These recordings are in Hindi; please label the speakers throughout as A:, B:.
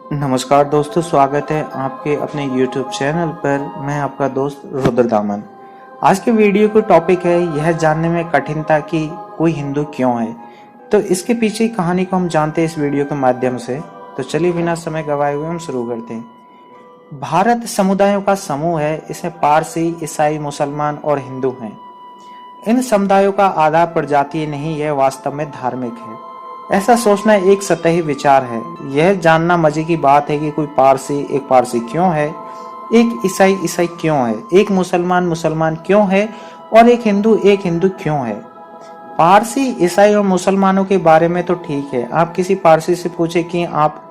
A: नमस्कार दोस्तों, स्वागत है आपके अपने YouTube चैनल पर। मैं आपका दोस्त रुद्र दामन। आज के वीडियो का टॉपिक है यह जानने में कठिनता कि कोई हिंदू क्यों है। तो इसके पीछे की कहानी को हम जानते हैं इस वीडियो के माध्यम से। तो चलिए बिना समय गवाए हुए हम शुरू करते हैं। भारत समुदायों का समूह है। इसमें पारसी, ईसाई, मुसलमान और हिंदू हैं। इन समुदायों का आधार प्रजातीय नहीं, यह वास्तव में धार्मिक है। ऐसा सोचना एक सतही विचार है। यह जानना मजे की बात है कि कोई पारसी एक पारसी क्यों है, एक ईसाई ईसाई क्यों है, एक मुसलमान मुसलमान क्यों है और एक हिंदू क्यों है। पारसी, ईसाई और मुसलमानों के बारे में तो ठीक है। आप किसी पारसी से पूछे कि आप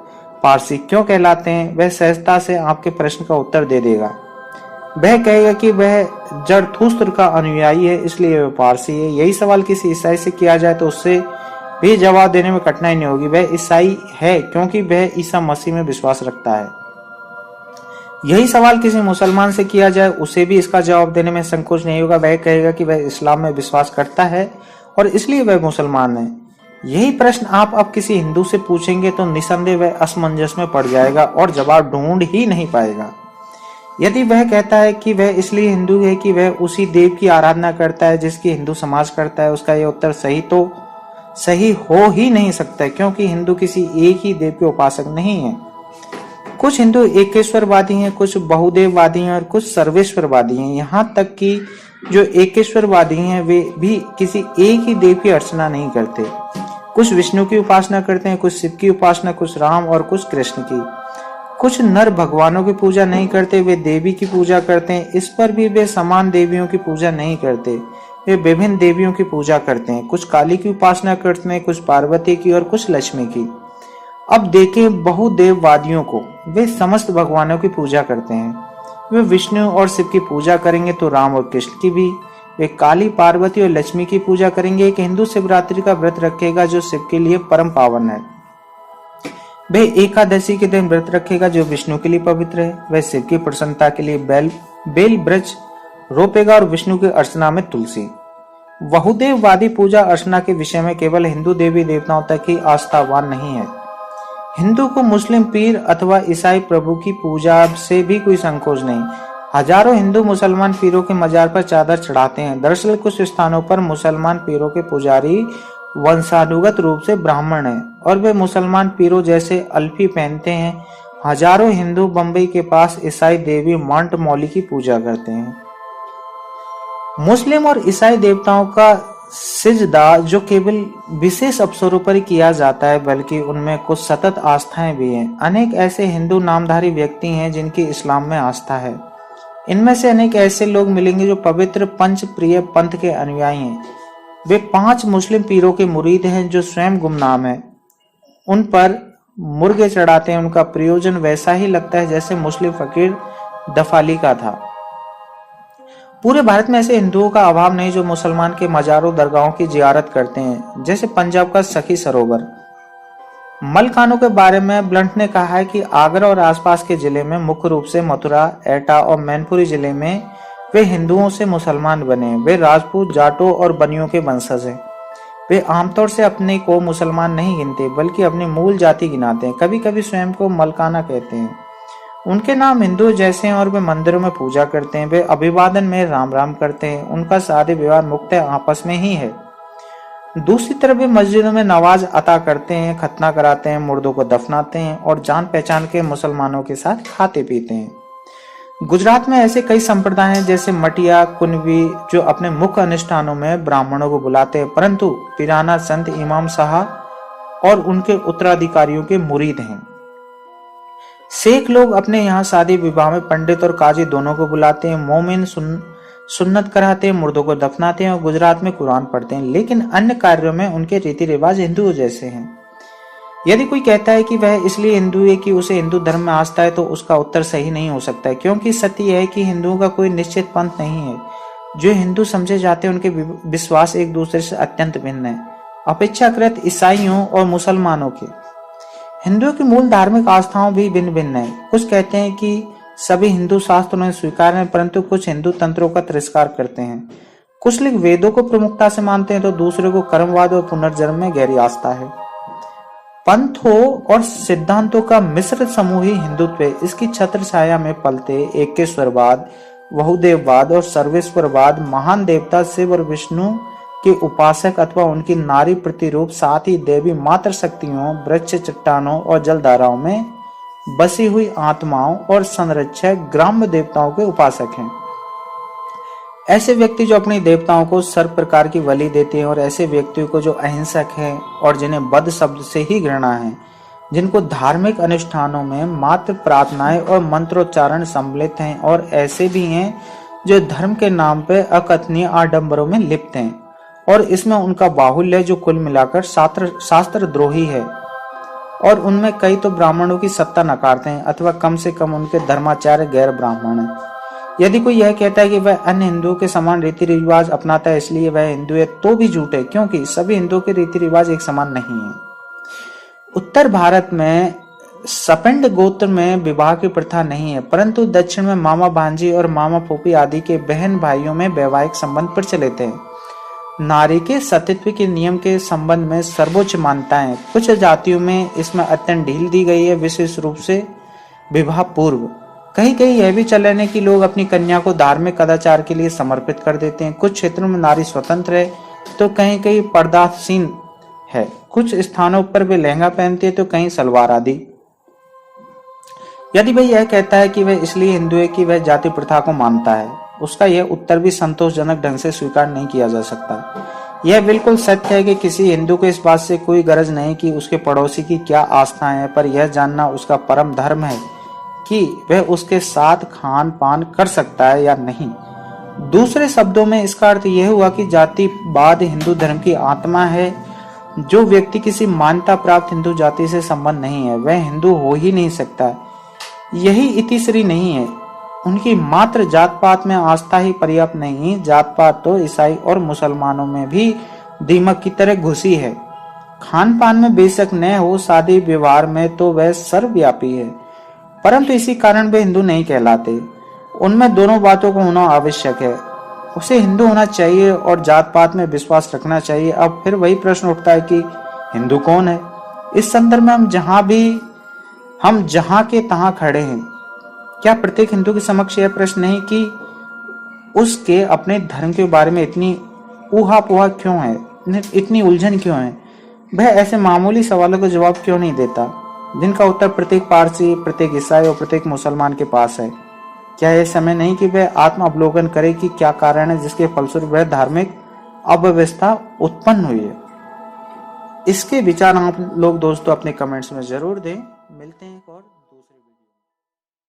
A: पारसी क्यों कहलाते हैं, वह सहजता से आपके प्रश्न का उत्तर दे देगा। वह कहेगा कि वह जरथुस्त्र का अनुयायी है, इसलिए वह पारसी है। यही सवाल किसी ईसाई से किया जाए तो उससे भी जवाब देने में कठिनाई नहीं होगी। वह ईसाई है क्योंकि वह ईसा मसीह में विश्वास रखता है। यही सवाल किसी मुसलमान से किया जाए, उसे भी इसका जवाब देने में संकोच नहीं होगा। वह कहेगा कि वह इस्लाम में विश्वास करता है और इसलिए वह मुसलमान है। यही प्रश्न आप अब किसी हिंदू से पूछेंगे तो निसंदेह वह असमंजस में पड़ जाएगा और जवाब ढूंढ ही नहीं पाएगा। यदि वह कहता है कि वह इसलिए हिंदू है कि वह उसी देव की आराधना करता है जिसकी हिंदू समाज करता है, उसका यह उत्तर सही हो ही नहीं सकता, क्योंकि हिंदू किसी एक ही देव के उपासक नहीं है। कुछ हिंदू एकेश्वरवादी हैं, कुछ बहुदेववादी हैं और कुछ सर्वेश्वरवादी हैं। यहाँ तक कि जो एकेश्वरवादी हैं वे भी किसी एक ही देव की अर्चना नहीं करते। कुछ विष्णु की उपासना करते हैं, कुछ शिव की उपासना, कुछ राम और कुछ कृष्ण की। कुछ नर भगवानों की पूजा नहीं करते, वे देवी की पूजा करते हैं। इस पर भी वे समान देवियों की पूजा नहीं करते, वे विभिन्न देवियों की पूजा करते हैं। कुछ काली की उपासना करते हैं, कुछ पार्वती की और कुछ लक्ष्मी की। अब देखें बहुदेववादियों को, वे समस्त भगवानों की पूजा करते हैं। वे विष्णु और शिव की पूजा करेंगे तो राम और कृष्ण की भी। वे काली, पार्वती और लक्ष्मी की पूजा करेंगे। एक हिंदू शिवरात्रि का व्रत रखेगा जो शिव के लिए परम पावन है। वह एकादशी के दिन व्रत रखेगा जो विष्णु के लिए पवित्र है। वह शिव की प्रसन्नता के लिए बेल वृक्ष रोपेगा और विष्णु की अर्चना में तुलसी। बहुदेववादी पूजा अर्चना के विषय में केवल हिंदू देवी देवताओं तक ही आस्थावान नहीं है। हिंदू को मुस्लिम पीर अथवा ईसाई प्रभु की पूजा से भी कोई संकोच नहीं। हजारों हिंदू मुसलमान पीरों के मजार पर चादर चढ़ाते हैं। दरअसल कुछ स्थानों पर मुसलमान पीरों के पुजारी वंशानुगत रूप से ब्राह्मण हैं और वे मुसलमान पीरों जैसे अल्फी पहनते हैं। हजारों हिंदू बम्बई के पास ईसाई देवी माउंट मौली की पूजा करते हैं। मुस्लिम और ईसाई देवताओं का सिजदा जो केवल विशेष अवसरों पर ही किया जाता है, बल्कि उनमें कुछ सतत आस्थाएं भी हैं। अनेक ऐसे हिंदू नामधारी व्यक्ति हैं जिनकी इस्लाम में आस्था है। इनमें से अनेक ऐसे लोग मिलेंगे जो पवित्र पंच प्रिय पंथ के अनुयायी हैं। वे 5 मुस्लिम पीरों के मुरीद हैं जो स्वयं गुमनाम हैं। उन पर मुर्गे चढ़ाते हैं। उनका प्रयोजन वैसा ही लगता है जैसे मुस्लिम फकीर दफाली का था। पूरे भारत में ऐसे हिंदुओं का अभाव नहीं जो मुसलमान के मजारों दरगाहों की जियारत करते हैं, जैसे पंजाब का सखी सरोवर। मलकानों के बारे में ब्लंट ने कहा है कि आगरा और आसपास के जिले में, मुख्य रूप से मथुरा, एटा और मैनपुरी जिले में, वे हिंदुओं से मुसलमान बने। वे राजपूत, जाटों और बनियों के वंशज हैं। वे आमतौर से अपने को मुसलमान नहीं गिनते, बल्कि अपनी मूल जाति गिनाते हैं। कभी कभी स्वयं को मलकाना कहते हैं। उनके नाम हिंदू जैसे हैं और वे मंदिरों में पूजा करते हैं। वे अभिवादन में राम राम करते हैं। उनका शादी विवाह मुख्यतः आपस में ही है। दूसरी तरफ वे मस्जिदों में नमाज अता करते हैं, खतना कराते हैं, मुर्दों को दफनाते हैं और जान पहचान के मुसलमानों के साथ खाते पीते हैं। गुजरात में ऐसे कई संप्रदाय हैं जैसे मटिया, कुनवी, जो अपने मुख्य अनुष्ठानों में ब्राह्मणों को बुलाते हैं, परंतु पीराना संत इमाम शाह और उनके उत्तराधिकारियों के मुरीद हैं। शेख लोग अपने यहाँ शादी विवाह में पंडित और काजी दोनों को बुलाते हैं। मोमिन सुन्नत कराते हैं, मुर्दों को दफनाते हैं और गुजरात में कुरान पढ़ते हैं, लेकिन अन्य कार्यों में उनके रीति रिवाज हिंदुओं जैसे हैं। यदि कोई कहता है कि वह इसलिए हिंदू है कि उसे हिंदू धर्म में आस्था है, तो उसका उत्तर सही नहीं हो सकता है, क्योंकि सत्य यह है कि हिंदुओं का कोई निश्चित पंथ नहीं है। जो हिंदू समझे जाते हैं उनके विश्वास एक दूसरे से अत्यंत भिन्न है, अपेक्षाकृत ईसाइयों और मुसलमानों के। हिंदुओं की मूल धार्मिक आस्थाओं भी भिन्न भिन्न है। कुछ कहते हैं कि सभी हिंदू शास्त्रों में स्वीकार हैं, परंतु कुछ हिंदू तंत्रों का तिरस्कार करते हैं। कुछ लोग वेदों को प्रमुखता से मानते हैं तो दूसरे को कर्मवाद और पुनर्जन्म में गहरी आस्था है। पंथों और सिद्धांतों का मिश्रित समूह ही हिंदुत्व है। इसकी छत्र छाया में पलते एकेश्वरवाद, बहुदेववाद और सर्वेश्वरवाद, महान देवता शिव और विष्णु के उपासक अथवा उनकी नारी प्रतिरूप, साथ ही देवी मात्र शक्तियों, वृक्ष, चट्टानों और जलधाराओं में बसी हुई आत्माओं और संरक्षक ग्राम्य देवताओं के उपासक हैं। ऐसे व्यक्ति जो अपने देवताओं को सर्व प्रकार की बलि देते हैं और ऐसे व्यक्तियों को जो अहिंसक हैं और जिन्हें बद शब्द से ही घृणा है, जिनको धार्मिक अनुष्ठानों में मात्र प्रार्थनाएं और मंत्रोच्चारण सम्मिलित हैं, और ऐसे भी हैं जो धर्म के नाम पर अकथनीय आडंबरों में लिप्त हैं और इसमें उनका बाहुल्य जो कुल मिलाकर शास्त्र द्रोही है, और उनमें कई तो ब्राह्मणों की सत्ता नकारते हैं अथवा कम से कम उनके धर्माचार्य गैर ब्राह्मण हैं। यदि कोई यह कहता है कि वह अन्य हिंदुओं के समान रीति रिवाज अपनाता है इसलिए वह हिंदू है, तो भी झूठ है, क्योंकि सभी हिंदुओं के रीति रिवाज एक समान नहीं है। उत्तर भारत में सपिंड गोत्र में विवाह की प्रथा नहीं है, परंतु दक्षिण में मामा भांजी और मामा फूफी आदि के बहन भाइयों में वैवाहिक संबंध प्रचलित है। नारी के सतीत्व के नियम के संबंध में सर्वोच्च मान्यता है। कुछ जातियों में इसमें अत्यंत ढील दी गई है, विशेष रूप से विवाह पूर्व। कहीं कहीं यह भी चलन है कि लोग अपनी कन्या को धार्मिक कदाचार के लिए समर्पित कर देते हैं। कुछ क्षेत्रों में नारी स्वतंत्र है तो कहीं कहीं पर्दासीन है, कुछ स्थानों पर वे लहंगा पहनती है तो कहीं सलवार आदि। यदि वह यह कहता है कि वह इसलिए हिंदू है कि वह जाति प्रथा को मानता है, उसका यह उत्तर भी संतोषजनक ढंग से स्वीकार नहीं किया जा सकता। यह बिल्कुल सत्य है कि किसी हिंदू को इस बात से कोई गरज नहीं कि उसके पड़ोसी की क्या आस्थाएं हैं, पर यह जानना उसका परम धर्म है कि वह उसके साथ खान पान कर सकता है या नहीं। दूसरे शब्दों में इसका अर्थ यह हुआ कि जातिवाद हिंदू धर्म की आत्मा है। जो व्यक्ति किसी मान्यता प्राप्त हिंदू जाति से संबंध नहीं है वह हिंदू हो ही नहीं सकता। यही इतिश्री नहीं है। उनकी मात्र जात पात में आस्था ही पर्याप्त नहीं, जात पात तो ईसाई और मुसलमानों में भी दीमक की तरह घुसी है। खान पान में बेशक न हो, शादी व्यवहार में तो वह सर्वव्यापी है, परंतु इसी कारण वे हिंदू नहीं कहलाते। उनमें दोनों बातों को होना आवश्यक है। उसे हिंदू होना चाहिए और जात पात में विश्वास रखना चाहिए। अब फिर वही प्रश्न उठता है कि हिंदू कौन है। इस संदर्भ में हम जहां के तहां खड़े हैं। क्या प्रत्येक हिंदू के समक्ष यह प्रश्न नहीं कि उसके अपने धर्म के बारे में इतनी ऊहा-पोहा क्यों है, इतनी उलझन क्यों है? वह ऐसे मामूली सवालों का जवाब क्यों नहीं देता, जिनका उत्तर प्रत्येक पारसी, प्रत्येक ईसाई और प्रत्येक मुसलमान के पास है? क्या यह समय नहीं कि वह आत्म अवलोकन करे कि क्या कारण है जिसके फलस्वरूप वह धार्मिक अव्यवस्था उत्पन्न हुई है? इसके विचार आप लोग दोस्तों अपने कमेंट्स में जरूर दें। मिलते हैं एक और दूसरे वीडियो।